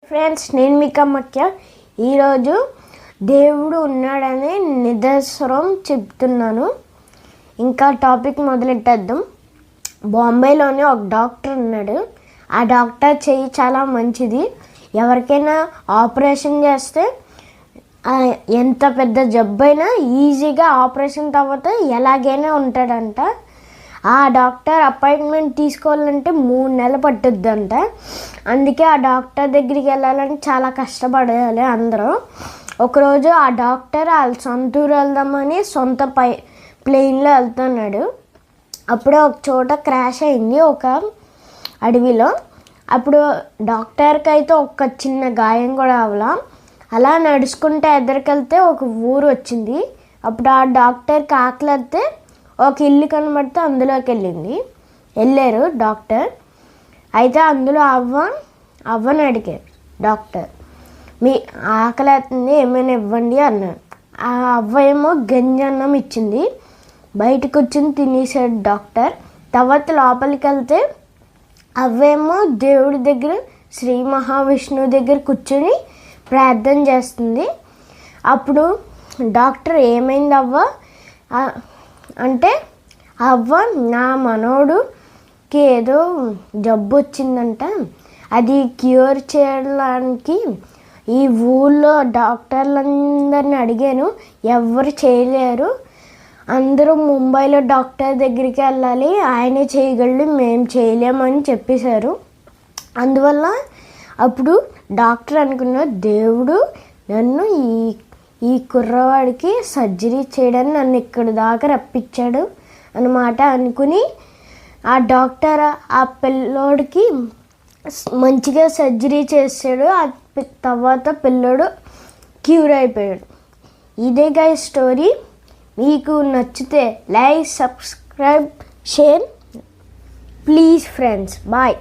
Friends, నేను మీకు అమ్మక్క ఈరోజు దేవుడు ఉన్నాడని నిదర్శనం చెప్తున్నాను. ఇంకా టాపిక్ మొదలెట్టేద్దాం. బాంబేలోనే ఒక డాక్టర్ ఉన్నాడు. ఆ డాక్టర్ చెయ్యి చాలా మంచిది. ఎవరికైనా ఆపరేషన్ చేస్తే ఎంత పెద్ద జబ్బు అయినా ఈజీగా ఆపరేషన్ తర్వాత ఎలాగైనా ఉంటాడంట. ఆ డాక్టర్ అపాయింట్మెంట్ తీసుకోవాలంటే 3 నెలలు పట్టుద్దంట. అందుకే ఆ డాక్టర్ దగ్గరికి వెళ్ళాలని చాలా కష్టపడాలి అందరూ. ఒకరోజు ఆ డాక్టర్ వాళ్ళ సొంత ఊరు వెళ్దామని సొంత ప్లేన్లో వెళ్తున్నాడు. అప్పుడు ఒక చోట క్రాష్ అయింది, ఒక అడవిలో. అప్పుడు డాక్టర్కి అయితే ఒక చిన్న గాయం కూడా అవ్వలా. అలా నడుచుకుంటే ఎదురుకెళ్తే ఒక ఊరు వచ్చింది. అప్పుడు ఆ డాక్టర్కి ఆకలిస్తే ఒక ఇల్లు కనబడితే అందులోకి వెళ్ళారు డాక్టర్. అయితే అందులో అవ్వని అడిగారు డాక్టర్, మీ ఆకలి అవుతుంది ఏమైనా ఇవ్వండి అన్నాడు. ఆ అవ్వ ఏమో గంజన్నం ఇచ్చింది. బయటకు వచ్చింది, తినేసాడు డాక్టర్. తర్వాత లోపలికి వెళ్తే అవ్వేమో దేవుడి దగ్గర శ్రీ మహావిష్ణువు దగ్గర కూర్చొని ప్రార్థన చేస్తుంది. అప్పుడు డాక్టర్ ఏమైంది అవ్వ అంటే, అవ్వ నా మనోడుకి ఏదో జబ్బు వచ్చిందంట, అది క్యూర్ చేయడానికి ఈ ఊళ్ళో డాక్టర్లందరిని అడిగాను, ఎవరు చేయలేరు, అందరూ ముంబైలో డాక్టర్ దగ్గరికి వెళ్ళాలి, ఆయనే చేయగలడు, మేము చేయలేమని చెప్పేశారు. అందువల్ల అప్పుడు డాక్టర్ అనుకున్న, దేవుడు నన్ను ఈ కుర్రవాడికి సర్జరీ చేయడానికి నన్ను ఇక్కడి దాకా రప్పించాడు అన్నమాట అనుకుని ఆ డాక్టర్ ఆ పిల్లోడికి మంచిగా సర్జరీ చేసాడు. ఆ తర్వాత పిల్లోడు క్యూర్ అయిపోయాడు. ఇదే గైస్ స్టోరీ. మీకు నచ్చితే like, subscribe, share please friends. Bye.